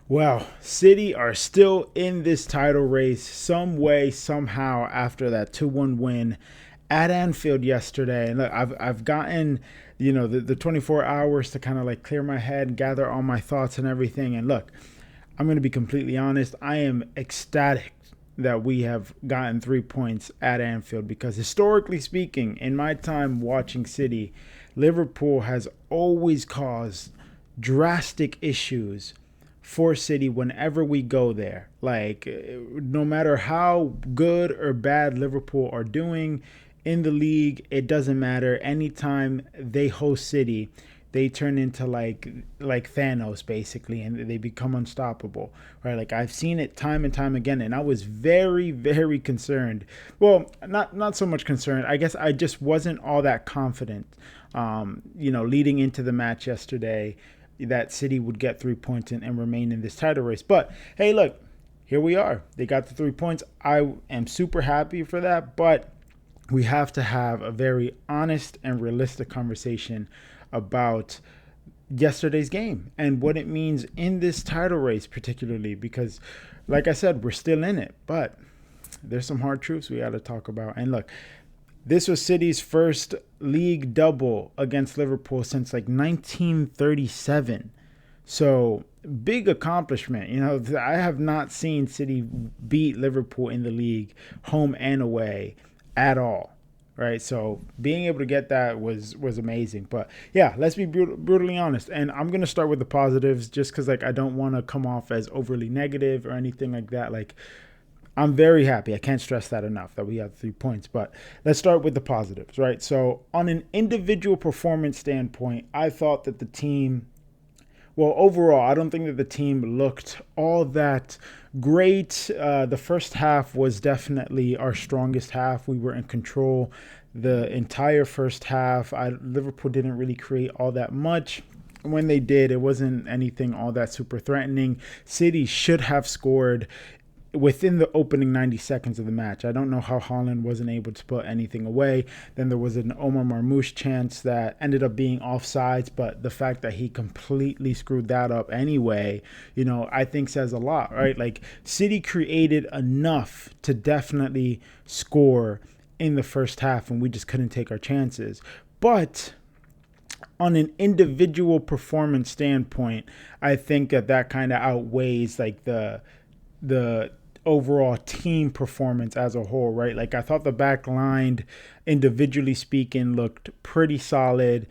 Well, City are still in this title race some way, somehow, after that 2-1 win at Anfield yesterday. And look, I've gotten, the 24 hours to kind of like clear my head, gather all my thoughts and everything. And look, I'm going to be completely honest. I am ecstatic that we have gotten 3 points at Anfield because historically speaking, in my time watching City, Liverpool has always caused drastic issues for City whenever we go there. Like, no matter how good or bad Liverpool are doing in the league, it doesn't matter. Anytime they host City, they turn into like Thanos basically, and they become unstoppable, right? Like I've seen it time and time again, and I was very, very concerned. Well, not so much concerned. I guess I just wasn't all that confident. Leading into the match yesterday, that City would get 3 points and remain in this title race. But hey, look, here we are. They got the 3 points. I am super happy for that, but we have to have a very honest and realistic conversation about yesterday's game and what it means in this title race, particularly because, like I said, we're still in it, but there's some hard truths we got to talk about. And look, this was City's first league double against Liverpool since like 1937. So big accomplishment. I have not seen City beat Liverpool in the league, home and away, at all. Right, so being able to get that was amazing. But yeah, let's be brutally honest. And I'm gonna start with the positives, just because like I don't want to come off as overly negative or anything like that. Like I'm very happy. I can't stress that enough that we have 3 points. But let's start with the positives, right? So on an individual performance standpoint, I thought that the team, well, overall, I don't think that the team looked all that great. The first half was definitely our strongest half. We were in control the entire first half. Liverpool didn't really create all that much. When they did, it wasn't anything all that super threatening. City should have scored within the opening 90 seconds of the match. I don't know how Haaland wasn't able to put anything away. Then there was an Omar Marmoush chance that ended up being offsides, but the fact that he completely screwed that up anyway, I think says a lot, right? Like City created enough to definitely score in the first half, and we just couldn't take our chances. But on an individual performance standpoint, I think that kind of outweighs like the overall team performance as a whole, right? Like I thought the back line, individually speaking, looked pretty solid.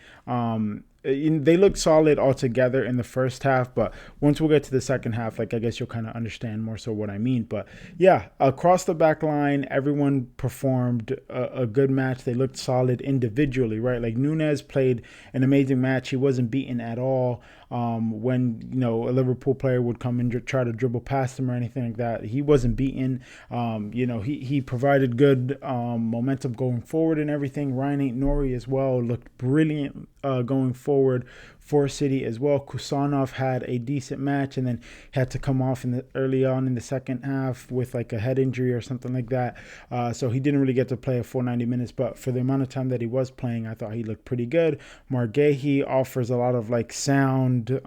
They looked solid altogether in the first half, but once we'll get to the second half, like I guess you'll kind of understand more so what I mean. But yeah, across the back line, everyone performed a good match. They looked solid individually, right? Like Nunez played an amazing match. He wasn't beaten at all. When a Liverpool player would come and try to dribble past him or anything like that, he wasn't beaten. He provided good momentum going forward and everything. Ryan Aït-Nouri as well looked brilliant going forward for City as well. Kusanov had a decent match and then had to come off early on in the second half with like a head injury or something like that. So he didn't really get to play a full 90 minutes, but for the amount of time that he was playing, I thought he looked pretty good. Marguehi offers a lot of like sound,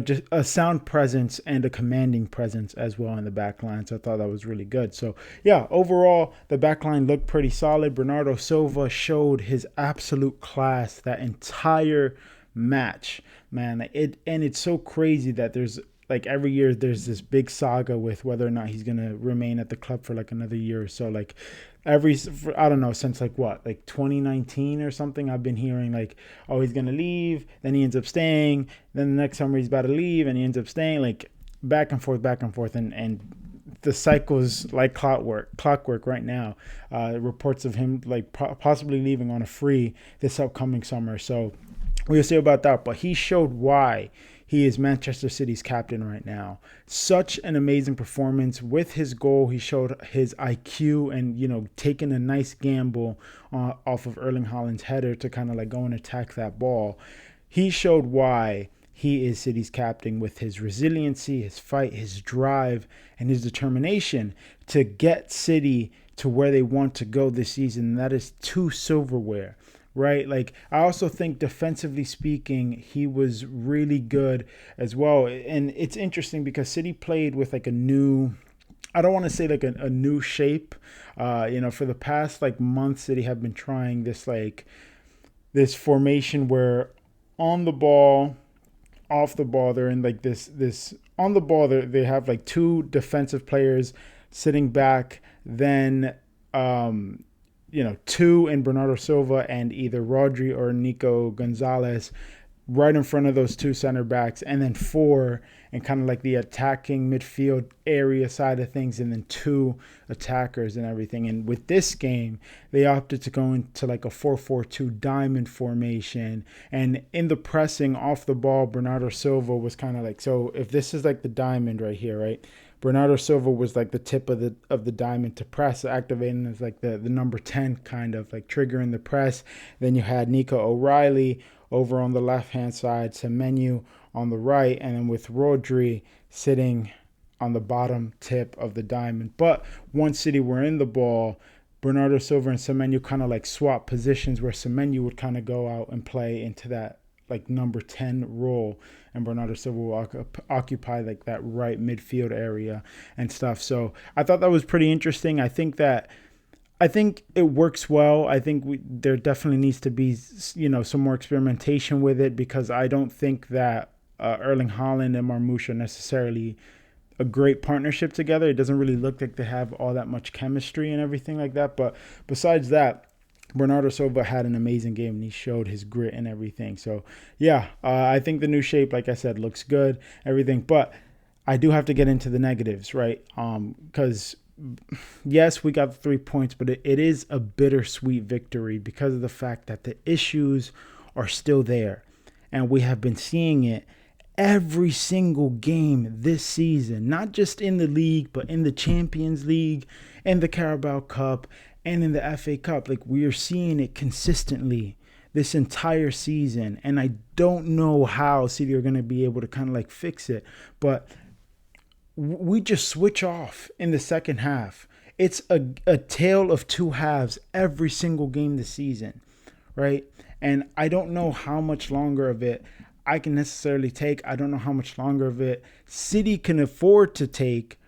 just a sound presence and a commanding presence as well in the back line. So I thought that was really good. So yeah, overall, the back line looked pretty solid. Bernardo Silva showed his absolute class that entire match, man. It's so crazy that there's like every year there's this big saga with whether or not he's going to remain at the club for like another year or so. Like I don't know, since like 2019 or something, I've been hearing like, oh, he's going to leave, then he ends up staying, then the next summer he's about to leave and he ends up staying, like back and forth. And the cycle's like clockwork right now. Reports of him like possibly leaving on a free this upcoming summer. So we'll see about that. But he showed why he is Manchester City's captain right now. Such an amazing performance with his goal. He showed his IQ and, taking a nice gamble off of Erling Haaland's header to kind of like go and attack that ball. He showed why he is City's captain with his resiliency, his fight, his drive, and his determination to get City to where they want to go this season. And that is to silverware. right? Like, I also think defensively speaking, he was really good as well. And it's interesting because City played with like a new, I don't want to say like a new shape. For the past like months, City have been trying this formation where on the ball, off the ball, they're in like this on the ball. They have like two defensive players sitting back, then two in Bernardo Silva and either Rodri or Nico Gonzalez right in front of those two center backs, and then four and kind of like the attacking midfield area side of things, and then two attackers and everything. And with this game, they opted to go into like a 4-4-2 diamond formation. And in the pressing off the ball, Bernardo Silva was kind of like, so if this is like the diamond right here, right? Bernardo Silva was like the tip of the diamond to press, activating as like the number 10, kind of like triggering the press. Then you had Nico O'Reilly over on the left-hand side, Semenyo on the right, and then with Rodri sitting on the bottom tip of the diamond. But once City were in the ball, Bernardo Silva and Semenyo kind of like swap positions, where Semenyo would kind of go out and play into that like number 10 role, and Bernardo Silva will occupy like that right midfield area and stuff. So I thought that was pretty interesting. I think it works well. I think there definitely needs to be, some more experimentation with it, because I don't think that Erling Haaland and Marmoush are necessarily a great partnership together. It doesn't really look like they have all that much chemistry and everything like that. But besides that, Bernardo Silva had an amazing game, and he showed his grit and everything. So, yeah, I think the new shape, like I said, looks good, everything. But I do have to get into the negatives, right? Because yes, we got the 3 points, but it is a bittersweet victory because of the fact that the issues are still there. And we have been seeing it every single game this season, not just in the league, but in the Champions League, in the Carabao Cup, and in the FA Cup. Like, we are seeing it consistently this entire season. And I don't know how City are going to be able to kind of like fix it. But we just switch off in the second half. It's a tale of two halves every single game this season, right? And I don't know how much longer of it I can necessarily take. I don't know how much longer of it City can afford to take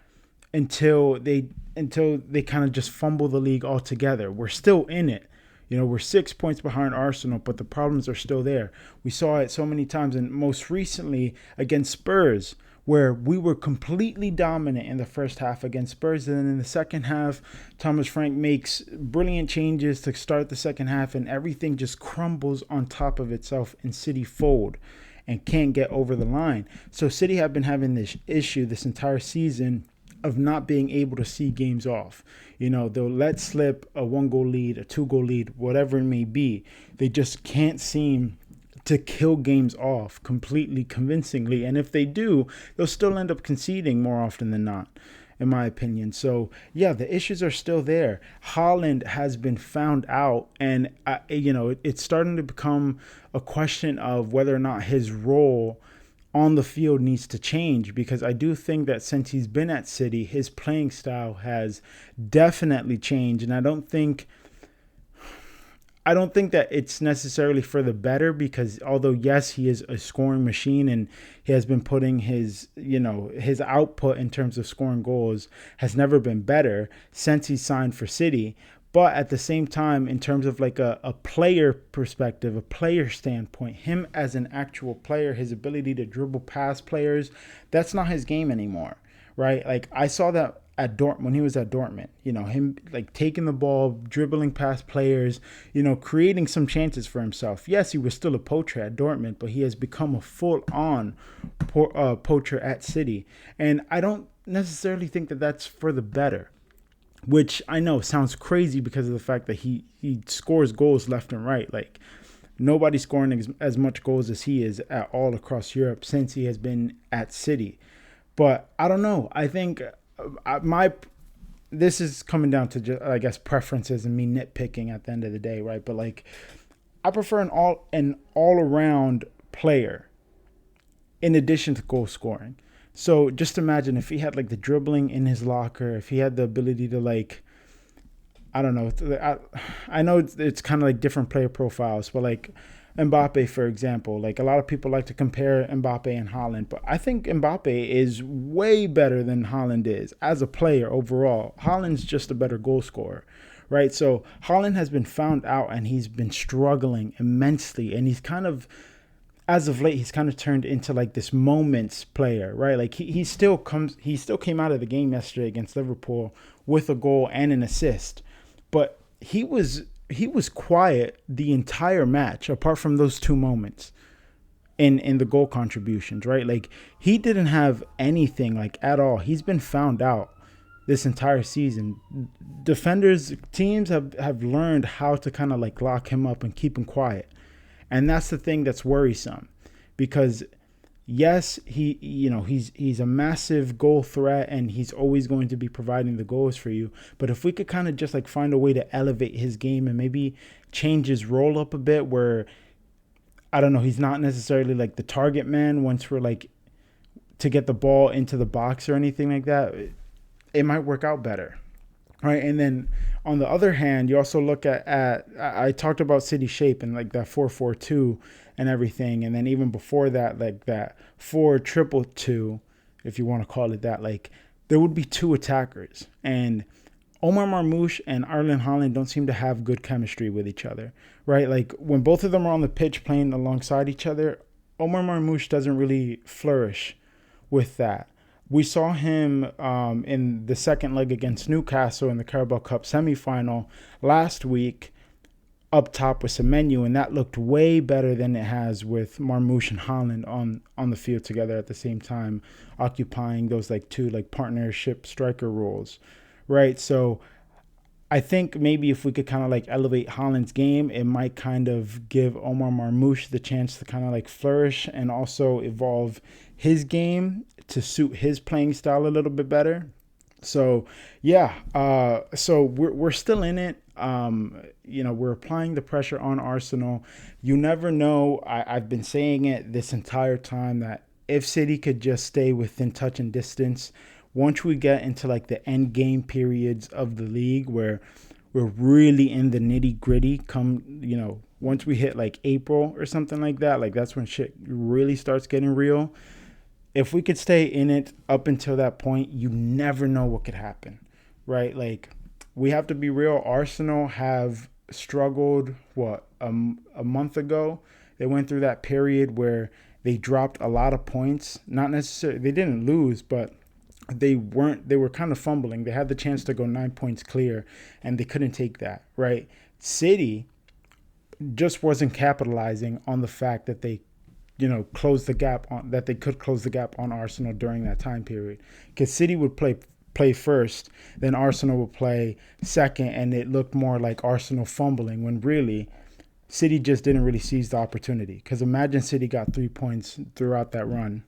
until they kind of just fumble the league altogether. We're still in it. We're 6 points behind Arsenal, but the problems are still there. We saw it so many times, and most recently against Spurs, where we were completely dominant in the first half against Spurs. And then in the second half, Thomas Frank makes brilliant changes to start the second half, and everything just crumbles on top of itself, and City fold and can't get over the line. So City have been having this issue this entire season of not being able to see games off. They'll let slip a 1-goal lead, a 2-goal lead, whatever it may be. They just can't seem to kill games off completely convincingly. And if they do, they'll still end up conceding more often than not, in my opinion. So, yeah, the issues are still there. Haaland has been found out, and, it's starting to become a question of whether or not his role on the field needs to change, because I do think that since he's been at City, his playing style has definitely changed. And I don't think that it's necessarily for the better, because although, yes, he is a scoring machine and he has been putting his output in terms of scoring goals has never been better since he signed for City. But at the same time, in terms of like a player perspective, a player standpoint, him as an actual player, his ability to dribble past players, that's not his game anymore, right? Like, I saw that at Dortmund, when he was at Dortmund, him like taking the ball, dribbling past players, creating some chances for himself. Yes, he was still a poacher at Dortmund, but he has become a full-on poacher at City. And I don't necessarily think that that's for the better, which I know sounds crazy because of the fact that he scores goals left and right. Like, nobody's scoring as much goals as he is at all across Europe since he has been at City. But I don't know. I think this is coming down to just, I guess, preferences and me nitpicking at the end of the day, right? But like, I prefer an all around player in addition to goal scoring. So just imagine if he had like the dribbling in his locker, if he had the ability to like I don't know. I know it's kind of like different player profiles, but like Mbappe, for example, like a lot of people like to compare Mbappe and Haaland, but I think Mbappe is way better than Haaland is as a player overall. Haaland's just a better goal scorer, right? So Haaland has been found out and he's been struggling immensely, and he's kind of, as of late, he's kind of turned into like this moments player, right? Like he still came out of the game yesterday against Liverpool with a goal and an assist, but he was quiet the entire match apart from those two moments in the goal contributions, right? Like he didn't have anything like at all. He's been found out this entire season. Defenders, teams have learned how to kind of like lock him up and keep him quiet. And that's the thing that's worrisome, because yes, he's a massive goal threat and he's always going to be providing the goals for you. But if we could kind of just like find a way to elevate his game and maybe change his role up a bit, where I don't know, he's not necessarily like the target man once we're like to get the ball into the box or anything like that, it might work out better. Right. And then on the other hand, you also look at I talked about City shape and like that 4-4-2 and everything. And then even before that, like that 4-2-2, if you want to call it that, like there would be two attackers. And Omar Marmoush and Erling Haaland don't seem to have good chemistry with each other. Right. Like when both of them are on the pitch playing alongside each other, Omar Marmoush doesn't really flourish with that. We saw him in the second leg against Newcastle in the Carabao Cup semifinal last week up top with Semenyo, and that looked way better than it has with Marmoush and Haaland on the field together at the same time, occupying those like two like partnership striker roles, right? So I think maybe if we could kind of like elevate Haaland's game, it might kind of give Omar Marmoush the chance to kind of like flourish and also evolve his game to suit his playing style a little bit better. So yeah, so we're still in it. We're applying the pressure on Arsenal. You never know. I've been saying it this entire time that if City could just stay within touch and distance, once we get into like the end game periods of the league where we're really in the nitty gritty, once we hit like April or something like that, like that's when shit really starts getting real. If we could stay in it up until that point, you never know what could happen, right? Like we have to be real. Arsenal have struggled, a month ago. They went through that period where they dropped a lot of points. Not necessarily, they didn't lose, but they were kind of fumbling. They had the chance to go 9 points clear and they couldn't take that, right? City just wasn't capitalizing on the fact that they close the gap on that they could close the gap on Arsenal during that time period. Because City would play first, then Arsenal would play second, and it looked more like Arsenal fumbling when really City just didn't really seize the opportunity. Because imagine City got 3 points throughout that run,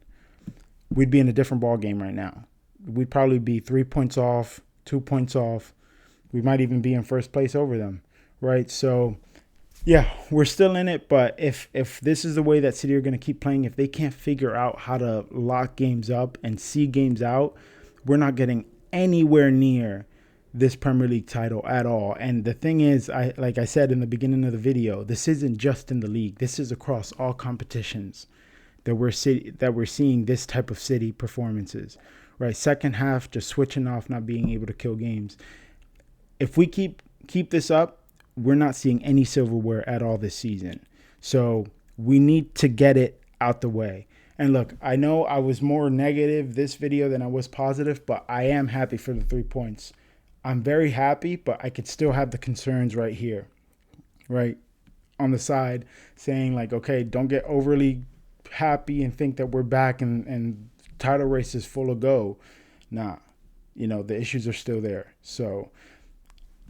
we'd be in a different ball game right now. We'd probably be 3 points off, 2 points off. We might even be in first place over them, right? So yeah, we're still in it, but if this is the way that City are going to keep playing, if they can't figure out how to lock games up and see games out, we're not getting anywhere near this Premier League title at all. And the thing is, like I said in the beginning of the video, this isn't just in the league. This is across all competitions that we're seeing this type of City performances, right? Second half, just switching off, not being able to kill games. If we keep this up, we're not seeing any silverware at all this season. So we need to get it out the way. And look, I know I was more negative this video than I was positive, but I am happy for the 3 points. I'm very happy, but I could still have the concerns right here, right on the side, saying like, okay, don't get overly happy and think that we're back and title race is full of go. Nah, the issues are still there. So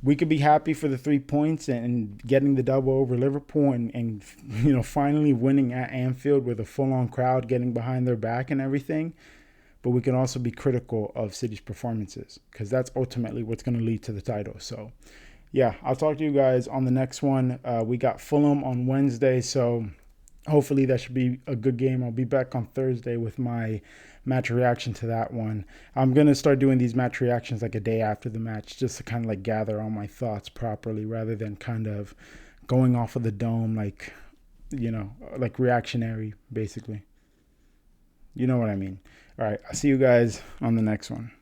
we could be happy for the 3 points and getting the double over Liverpool and finally winning at Anfield with a full-on crowd getting behind their back and everything. But we can also be critical of City's performances because that's ultimately what's going to lead to the title. So, yeah, I'll talk to you guys on the next one. We got Fulham on Wednesday, so Hopefully that should be a good game. I'll be back on Thursday with my match reaction to that one. I'm gonna start doing these match reactions like a day after the match, just to kind of like gather all my thoughts properly, rather than kind of going off of the dome, like, like reactionary, basically. You know what I mean. All right, I'll see you guys on the next one.